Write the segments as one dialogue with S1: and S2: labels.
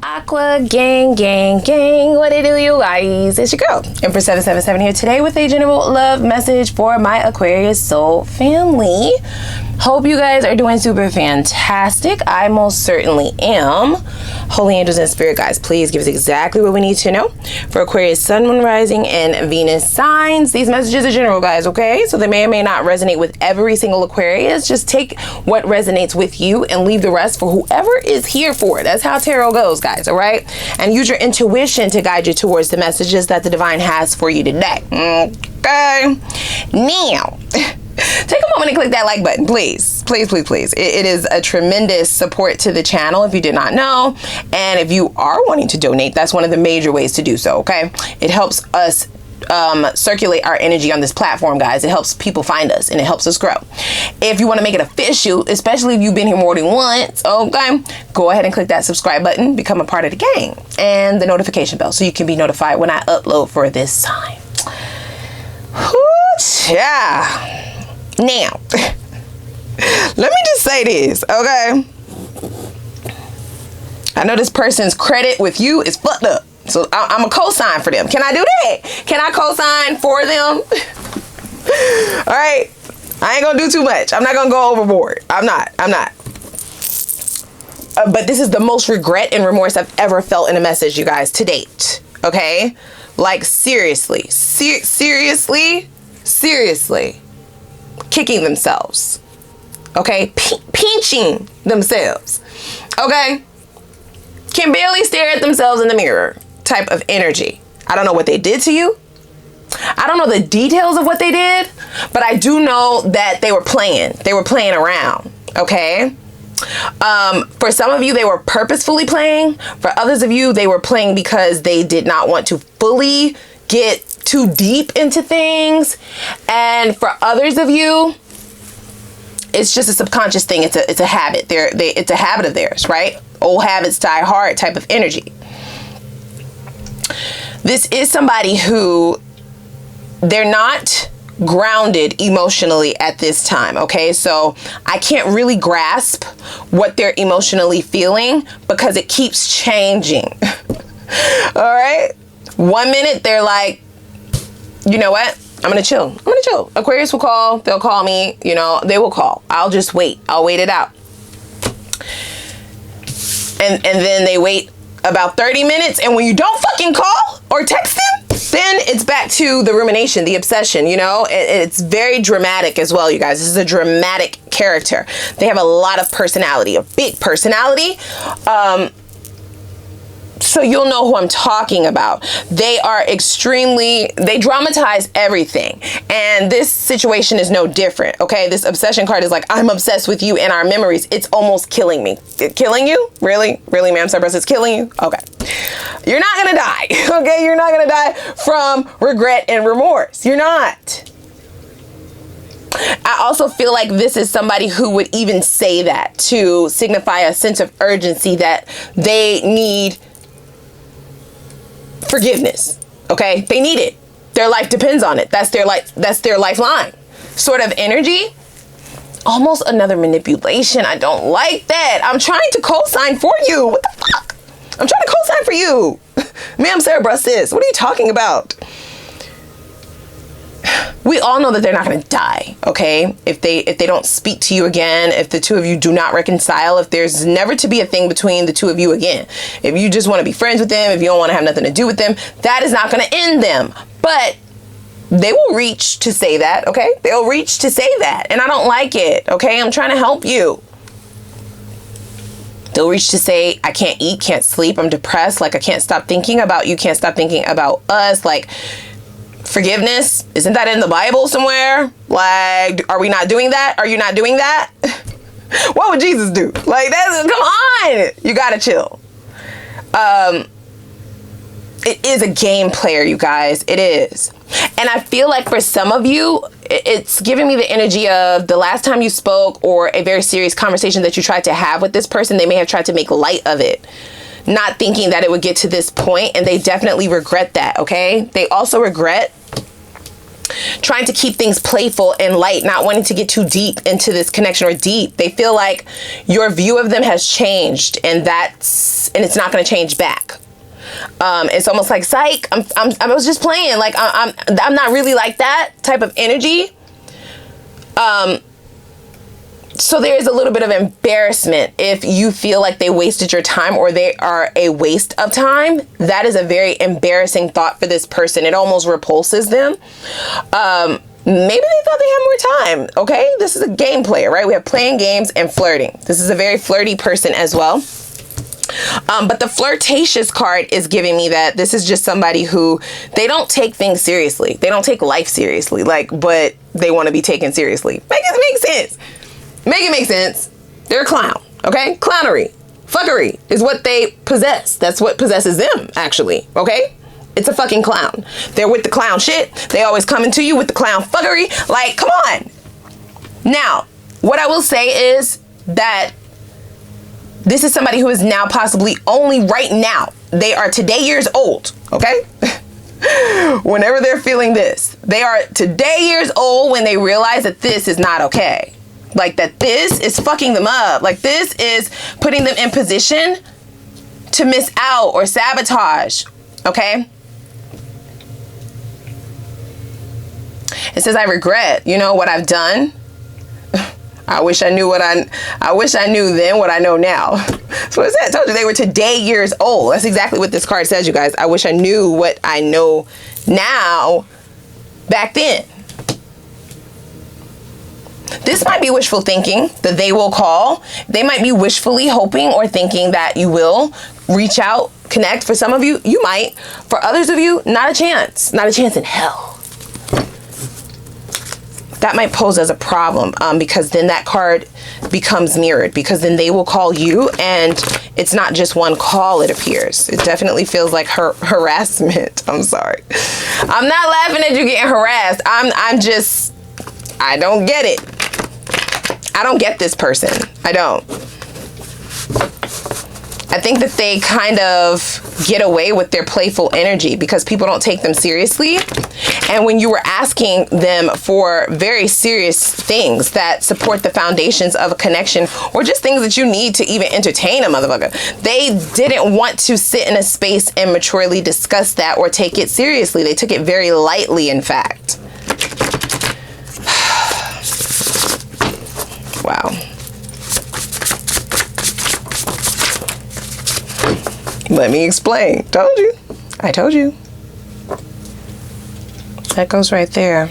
S1: Aqua gang, what it do, you guys? It's your girl, Empress 777 here today with a general love message for my Aquarius soul family. Hope you guys are doing super fantastic. I most certainly am. Holy angels and spirit guides, please give us exactly what we need to know for Aquarius sun, moon, rising, and Venus signs. These messages are general, guys, okay? So they may or may not resonate with every single Aquarius. Just take what resonates with you and leave the rest for whoever is here for it. That's how tarot goes, guys, all right? And use your intuition to guide you towards the messages that the divine has for you today, okay? Now, take a moment and click that like button, please. Please. It is a tremendous support to the channel if you did not know. And if you are wanting to donate, that's one of the major ways to do so, okay? It helps us circulate our energy on this platform, guys. It helps people find us and it helps us grow. If you want to make it official, especially if you've been here more than once, okay, go ahead and click that subscribe button, become a part of the gang, and the notification bell so you can be notified when I upload for this sign. Yeah. Now, let me just say this, okay? I know this person's credit with you is fucked up, so I'm a co-sign for them. Can I do that? Can I co-sign for them? All right, I ain't gonna do too much. I'm not gonna go overboard. I'm not. But this is the most regret and remorse I've ever felt in a message, you guys, to date, okay? Like, seriously, seriously, kicking themselves, okay? Pinching themselves, okay? Can barely stare at themselves in the mirror type of energy. I don't know what they did to you. I don't know the details of what they did, but I do know that they were playing. They were playing around, okay? For some of you, they were purposefully playing. For others of you, they were playing because they did not want to fully get too deep into things. And for others of you, it's just a subconscious thing. It's a habit. It's a habit of theirs, right? Old habits die hard type of energy. This is somebody who they're not grounded emotionally at this time, okay? So I can't really grasp what they're emotionally feeling because it keeps changing. All right? 1 minute they're like, you know what? I'm gonna chill. Aquarius will call. They'll call me. You know, they will call. I'll just wait. I'll wait it out. And then they wait about 30 minutes. And when you don't fucking call or text them, then it's back to the rumination, the obsession, you know? It's very dramatic as well, you guys. This is a dramatic character. They have a lot of personality, a big personality. So you'll know who I'm talking about. They dramatize everything. And this situation is no different, okay? This obsession card is like, I'm obsessed with you and our memories. It's almost killing me. Killing you? Really, ma'am? Cerberus, it's killing you? Okay. You're not gonna die, okay? You're not gonna die from regret and remorse. You're not. I also feel like this is somebody who would even say that to signify a sense of urgency that they need forgiveness, okay? They need it. Their life depends on it. That's their lifeline sort of energy. Almost another manipulation. I don't like that. I'm trying to co-sign for you. What the fuck? I'm trying to co-sign for you. Ma'am, Cerberus, sis, what are you talking about? We all know that they're not going to die, okay? If they don't speak to you again, if the two of you do not reconcile, if there's never to be a thing between the two of you again, if you just want to be friends with them, if you don't want to have nothing to do with them, that is not going to end them. But they will reach to say that, okay? They'll reach to say that, and I don't like it, okay? I'm trying to help you. They'll reach to say, I can't eat, can't sleep, I'm depressed, like I can't stop thinking about you, can't stop thinking about us, like forgiveness, isn't that in the Bible somewhere? Like, are we not doing that? Are you not doing that? What would Jesus do? Like, that's, come on, you gotta chill. It is a game player, you guys, it is. And I feel like for some of you, it's giving me the energy of the last time you spoke or a very serious conversation that you tried to have with this person, they may have tried to make light of it, not thinking that it would get to this point, and they definitely regret that, okay? They also regret trying to keep things playful and light, not wanting to get too deep into this connection or deep. They feel like your view of them has changed, and it's not going to change back. It's almost like, psych, I was just playing. Like, I'm not really like that type of energy. So there's a little bit of embarrassment if you feel like they wasted your time or they are a waste of time. That is a very embarrassing thought for this person. It almost repulses them. Maybe they thought they had more time. Okay, this is a game player, right? We have playing games and flirting. This is a very flirty person as well. But the flirtatious card is giving me that this is just somebody who, they don't take things seriously. They don't take life seriously, but they want to be taken seriously. Make it make sense. Make it make sense. They're a clown, okay? Clownery, fuckery is what they possess. That's what possesses them, actually, okay? It's a fucking clown. They're with the clown shit. They always coming to you with the clown fuckery. Like, come on. Now, what I will say is that this is somebody who is now possibly only right now. They are today years old, okay? Whenever they're feeling this, they are today years old when they realize that this is not okay. Like, that this is fucking them up. Like, this is putting them in position to miss out or sabotage, okay? It says, I regret, what I've done. I wish I knew then what I know now. That's what it said. I told you they were today years old. That's exactly what this card says, you guys. I wish I knew what I know now back then. This might be wishful thinking that they will call. They might be wishfully hoping or thinking that you will reach out, connect. For some of you, you might. For others of you, not a chance. Not a chance in hell. That might pose as a problem because then that card becomes mirrored, because then they will call you and it's not just one call, it appears. It definitely feels like harassment. I'm sorry. I'm not laughing at you getting harassed. I don't get it. I don't get this person. I don't. I think that they kind of get away with their playful energy because people don't take them seriously. And when you were asking them for very serious things that support the foundations of a connection, or just things that you need to even entertain a motherfucker, they didn't want to sit in a space and maturely discuss that or take it seriously. They took it very lightly, in fact. Wow. Let me explain. Told you. I told you. That goes right there.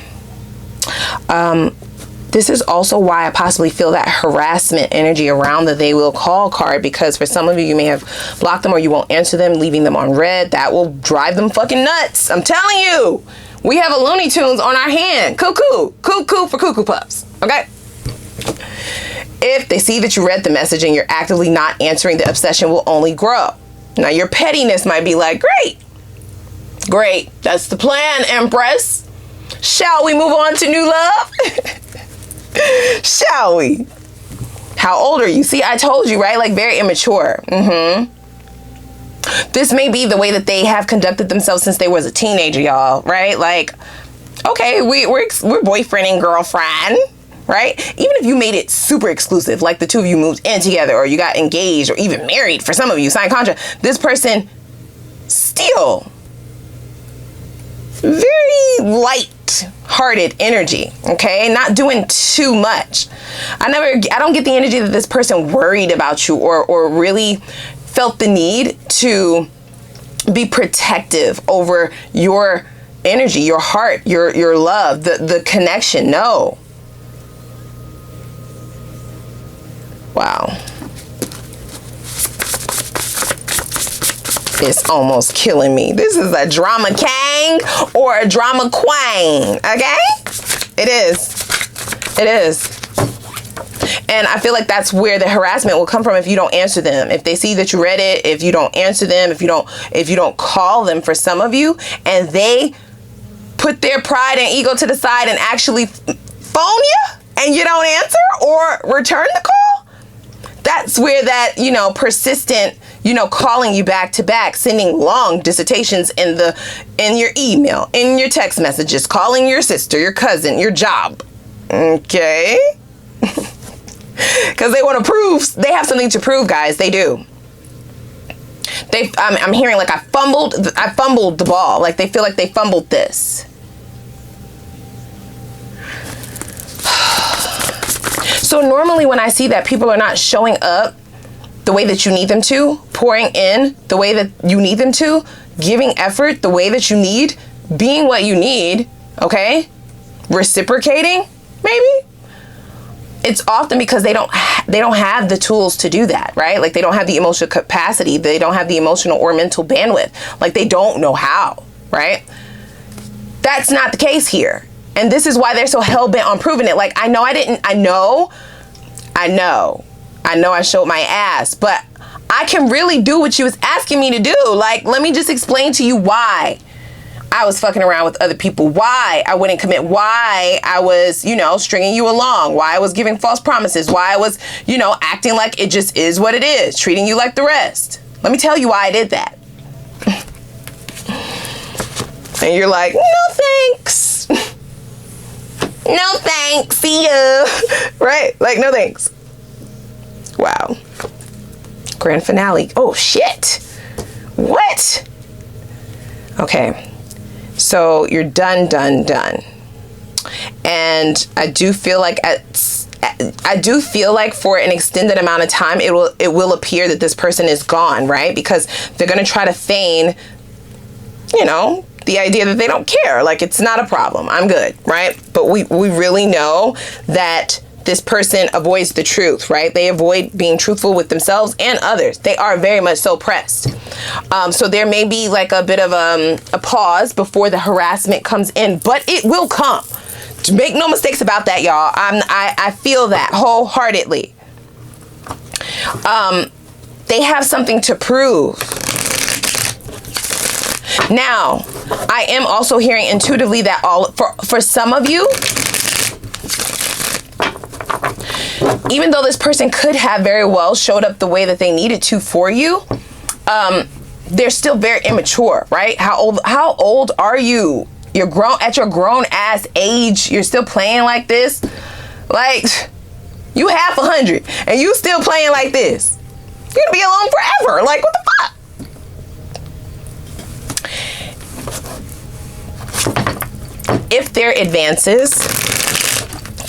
S1: This is also why I possibly feel that harassment energy around the they will call card, because for some of you, you may have blocked them or you won't answer them, leaving them on red. That will drive them fucking nuts. I'm telling you. We have a Looney Tunes on our hand. Cuckoo. Cuckoo for Cuckoo Puffs. Okay? If they see that you read the message and you're actively not answering, the obsession will only grow. Now, your pettiness might be like, great, that's the plan, Empress. Shall we move on to new love? Shall we? How old are you? See, I told you, right? Like, very immature. This may be the way that they have conducted themselves since they was a teenager, y'all, right? Like, okay, we're boyfriend and girlfriend, right? Even if you made it super exclusive, like the two of you moved in together or you got engaged or even married, for some of you, signed contract, this person very light-hearted energy, okay? Not doing too much. I don't get the energy that this person worried about you or really felt the need to be protective over your energy, your heart, your love, the connection. No. Wow. It's almost killing me. This is a drama king or a drama queen, okay? It is. And I feel like that's where the harassment will come from if you don't answer them. If they see that you read it, if you don't answer them, if you don't call them, for some of you, and they put their pride and ego to the side and actually phone you and you don't answer or return the call, that's where that, persistent you know, calling you back to back, sending long dissertations in your email, in your text messages, calling your sister, your cousin, your job. Okay? Because they want to prove, they have something to prove, guys. They do. I'm hearing like I fumbled the ball. Like they feel like they fumbled this. So normally when I see that people are not showing up the way that you need them to, pouring in the way that you need them to, giving effort the way that you need, being what you need, okay? Reciprocating, maybe? It's often because they don't have the tools to do that, right? Like they don't have the emotional capacity. They don't have the emotional or mental bandwidth. Like they don't know how, right? That's not the case here. And this is why they're so hell-bent on proving it. Like, I know I showed my ass, but I can really do what you was asking me to do. Like, let me just explain to you why I was fucking around with other people, why I wouldn't commit, why I was, you know, stringing you along, why I was giving false promises, why I was, you know, acting like it just is what it is, treating you like the rest. Let me tell you why I did that. And you're like, no thanks. No thanks, see ya. Right? Like, no thanks. Wow. Grand finale. Oh, shit. What? Okay. So you're done. And I do feel like for an extended amount of time, it will appear that this person is gone, right? Because they're going to try to feign, you know, the idea that they don't care. Like, it's not a problem. I'm good, right? But we really know that this person avoids the truth, right? They avoid being truthful with themselves and others. They are very much so pressed. So there may be like a bit of a pause before the harassment comes in, but it will come. Make no mistakes about that, y'all. I feel that wholeheartedly. They have something to prove. Now, I am also hearing intuitively that for some of you, even though this person could have very well showed up the way that they needed to for you, they're still very immature, right? How old are you? You're grown at your grown ass age. You're still playing like this. Like, you half 100 and you still playing like this. You're gonna be alone forever. Like, what the fuck? If there advances,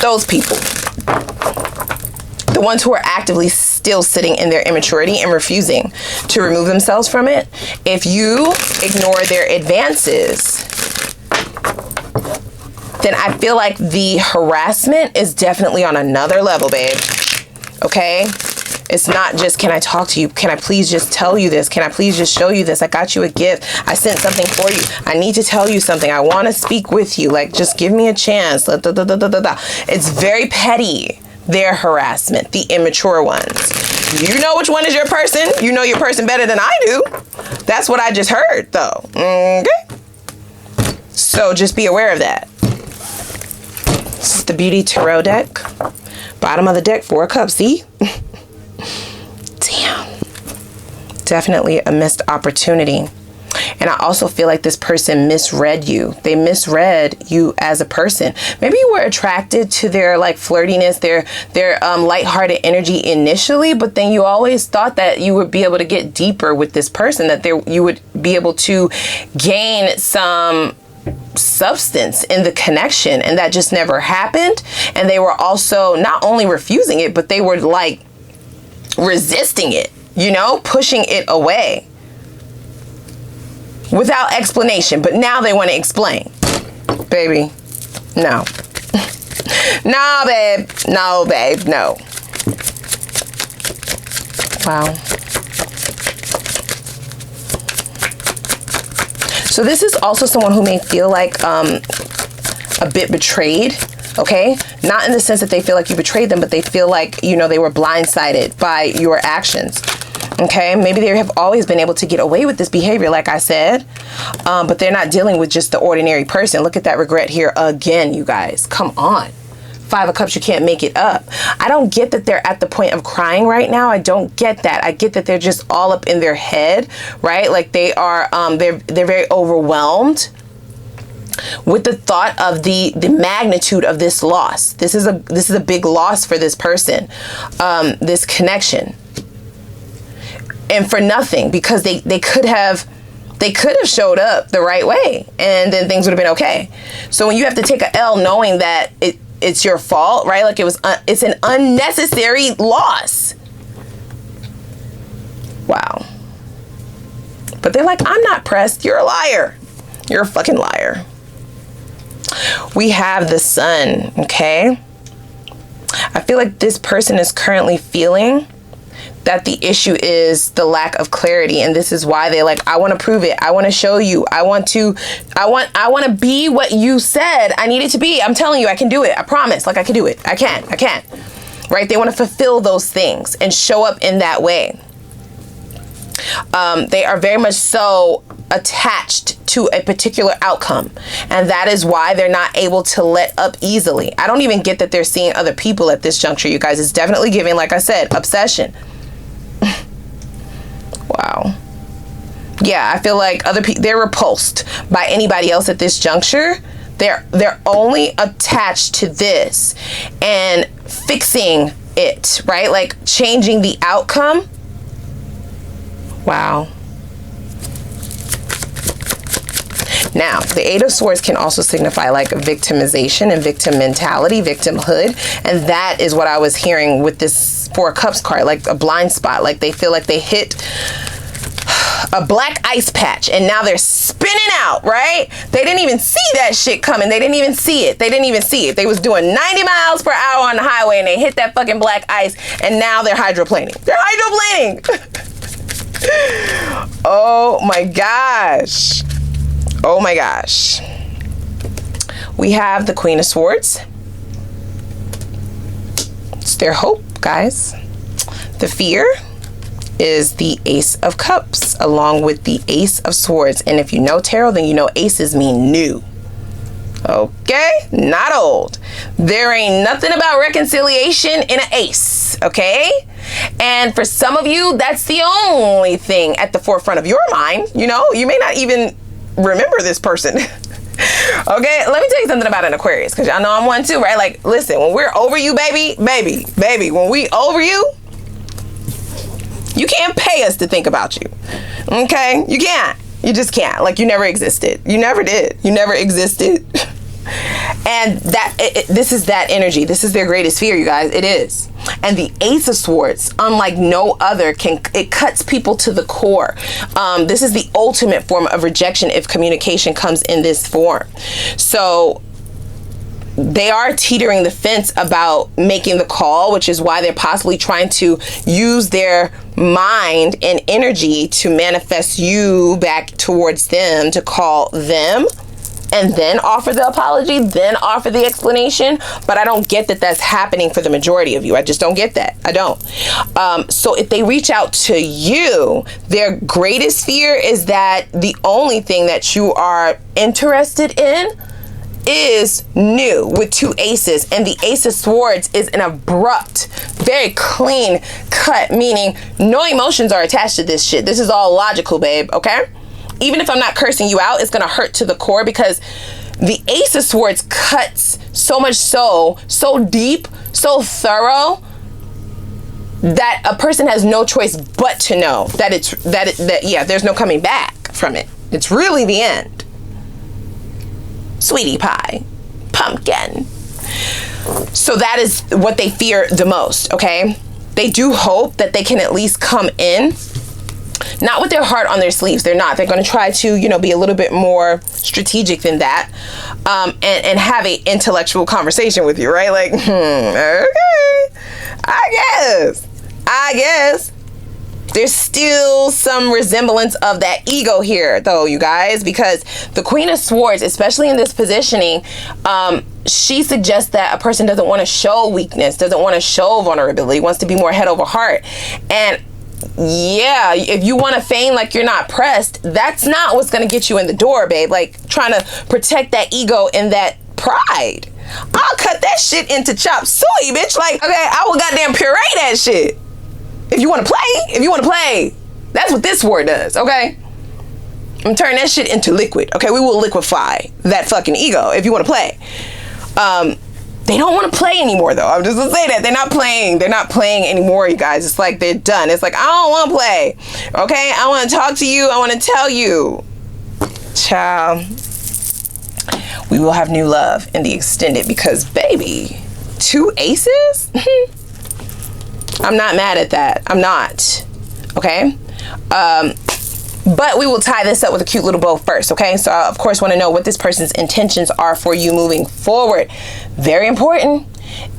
S1: those people, the ones who are actively still sitting in their immaturity and refusing to remove themselves from it, if you ignore their advances, then I feel like the harassment is definitely on another level, babe. Okay? It's not just, can I talk to you? Can I please just tell you this? Can I please just show you this? I got you a gift. I sent something for you. I need to tell you something. I want to speak with you. Like, just give me a chance. It's very petty, their harassment, the immature ones. You know which one is your person. You know your person better than I do. That's what I just heard, though. Okay? So just be aware of that. This is the Beauty Tarot deck. Bottom of the deck, 4 cups. See? Damn. Definitely a missed opportunity. And I also feel like this person misread you. They misread you as a person. Maybe you were attracted to their like flirtiness, their lighthearted energy initially, but then you always thought that you would be able to get deeper with this person, that you would be able to gain some substance in the connection, and that just never happened. And they were also not only refusing it, but they were like resisting it, you know, pushing it away without explanation. But now they want to explain. Baby, no. No, babe. No, babe. No. Wow. So this is also someone who may feel like a bit betrayed. Okay, not in the sense that they feel like you betrayed them, but they feel like, you know, they were blindsided by your actions. Okay, maybe they have always been able to get away with this behavior, like I said, but they're not dealing with just the ordinary person. Look at that regret here again, you guys. Come on. Five of Cups, you can't make it up. I don't get that they're at the point of crying right now. I don't get that. I get that they're just all up in their head, right? Like they are, they're very overwhelmed with the thought of the magnitude of this loss. This is a big loss for this person, this connection, and for nothing, because they could have showed up the right way and then things would have been okay. So when you have to take a L knowing that it's your fault, right? Like it's an unnecessary loss. Wow. But they're like, I'm not pressed. You're a liar. You're a fucking liar. We have the Sun, okay? I feel like this person is currently feeling that the issue is the lack of clarity, and this is why they like, I want to prove it. I want to show you. I want to be what you said I needed to be. I'm telling you, I can do it. I promise. Like I can do it. I can. Right? They want to fulfill those things and show up in that way. They are very much so attached to a particular outcome, and that is why they're not able to let up easily. I don't even get that they're seeing other people at this juncture, you guys. It's definitely giving, like I said, obsession. Wow. Yeah, I feel like other people, they're repulsed by anybody else at this juncture. They're only attached to this and fixing it, right? Like changing the outcome. Wow. Now, the Eight of Swords can also signify like victimization and victim mentality, victimhood. And that is what I was hearing with this Four of Cups card, like a blind spot. Like they feel like they hit a black ice patch and now they're spinning out, right? They didn't even see that shit coming. They didn't even see it. They was doing 90 miles per hour on the highway and they hit that fucking black ice and now they're hydroplaning. Oh my gosh. Oh my gosh. We have the Queen of Swords. It's their hope, guys. The fear is the Ace of Cups along with the Ace of Swords. And if you know tarot, then you know aces mean new. Okay? Not old. There ain't nothing about reconciliation in an ace, okay? And for some of you, that's the only thing at the forefront of your mind. You know, you may not even remember this person. Okay, let me tell you something about an Aquarius, because y'all know I'm one too, right? Like, listen, when we're over you, baby, when we over you, you can't pay us to think about you. Okay? You can't. You just can't. Like, you never existed. You never did. You never existed. And this is that energy. This is their greatest fear, you guys. It is. And the Ace of Swords, unlike no other, it cuts people to the core. This is the ultimate form of rejection if communication comes in this form. So they are teetering the fence about making the call, which is why they're possibly trying to use their mind and energy to manifest you back towards them, to call them, and then offer the apology, then offer the explanation. But I don't get that that's happening for the majority of you. I just don't get that. I don't. So if they reach out to you, their greatest fear is that the only thing that you are interested in is new, with two aces. And the Ace of Swords is an abrupt, very clean cut, meaning no emotions are attached to this shit. This is all logical, babe, okay? Even if I'm not cursing you out, it's gonna hurt to the core, because the Ace of Swords cuts so much, so deep, so thorough, that a person has no choice but to know that yeah, there's no coming back from it. It's really the end. Sweetie pie, pumpkin. So that is what they fear the most, okay? They do hope that they can at least come in, not with their heart on their sleeves. They're not. They're going to try to, you know, be a little bit more strategic than that, and have an intellectual conversation with you, right? Like, okay, I guess. There's still some resemblance of that ego here, though, you guys, because the Queen of Swords, especially in this positioning, she suggests that a person doesn't want to show weakness, doesn't want to show vulnerability, wants to be more head over heart. And yeah, if you want to feign like you're not pressed, that's not what's going to get you in the door, babe. Like, trying to protect that ego and that pride. I'll cut that shit into chop suey, bitch. Like, okay, I will goddamn puree that shit. If you want to play, that's what this word does, okay? I'm turning that shit into liquid, okay? We will liquefy that fucking ego if you want to play. They don't want to play anymore, though. I'm just gonna say that. They're not playing anymore, you guys. It's like they're done. It's like, I don't want to play, okay? I want to talk to you. I want to tell you. Child, we will have new love in the extended because, baby, 2 aces? I'm not mad at that. I'm not, okay? But we will tie this up with a cute little bow first, okay? So I, of course, want to know what this person's intentions are for you moving forward. Very important.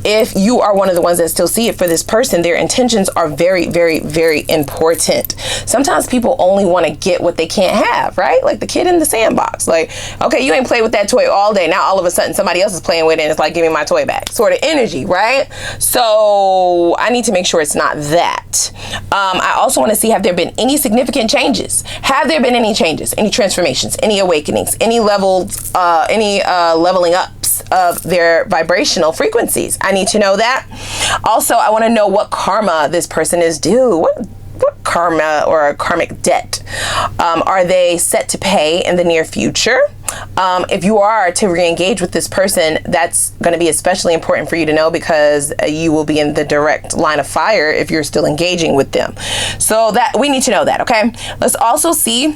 S1: If you are one of the ones that still see it for this person, their intentions are very, very, very important. Sometimes people only want to get what they can't have, right? Like the kid in the sandbox. Like, okay, you ain't played with that toy all day. Now all of a sudden somebody else is playing with it and it's like, give me my toy back. Sort of energy, right? So I need to make sure it's not that. I also want to see, have there been any significant changes? Have there been any changes, any transformations, any awakenings, any levels, leveling ups of their vibrational frequencies? I need to know that. Also, I want to know what karma this person is due. What karma or karmic debt are they set to pay in the near future? If you are to re-engage with this person, that's going to be especially important for you to know because you will be in the direct line of fire if you're still engaging with them. So that we need to know that, okay? Let's also see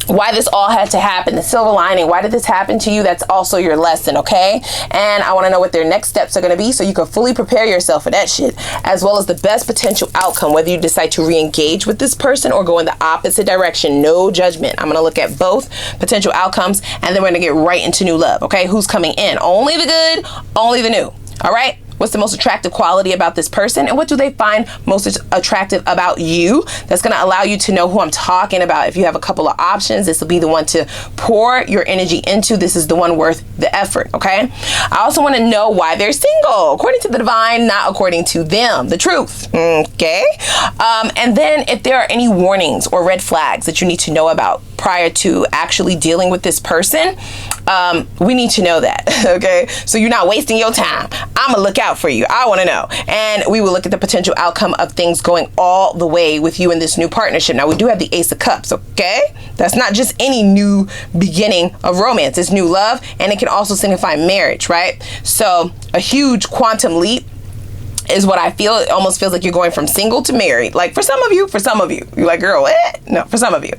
S1: why this all had to happen, the silver lining. Why did this happen to you? That's also your lesson, okay? And I want to know what their next steps are going to be so you can fully prepare yourself for that shit, as well as the best potential outcome, whether you decide to re-engage with this person or go in the opposite direction. No judgment. I'm going to look at both potential outcomes, and then we're going to get right into new love, okay? Who's coming in? Only the good, only the new, all right? What's the most attractive quality about this person, and what do they find most attractive about you? That's going to allow you to know who I'm talking about. If you have a couple of options, this will be the one to pour your energy into. This is the one worth the effort, okay? I also want to know why they're single, according to the divine, not according to them. The truth, okay? And then if there are any warnings or red flags that you need to know about prior to actually dealing with this person, we need to know that, okay? So you're not wasting your time. I'm gonna look out for you. I want to know. And we will look at the potential outcome of things going all the way with you in this new partnership. Now, we do have the Ace of Cups, okay? That's not just any new beginning of romance. It's new love, and it can also signify marriage, right? So a huge quantum leap is what I feel. It almost feels like you're going from single to married. Like for some of you. You're like, girl, what? No, for some of you.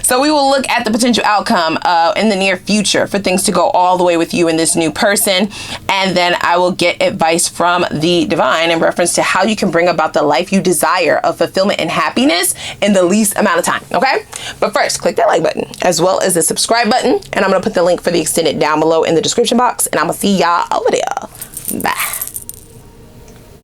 S1: So we will look at the potential outcome in the near future for things to go all the way with you and this new person. And then I will get advice from the divine in reference to how you can bring about the life you desire of fulfillment and happiness in the least amount of time, okay? But first, click that like button as well as the subscribe button. And I'm going to put the link for the extended down below in the description box. And I'm going to see y'all over there.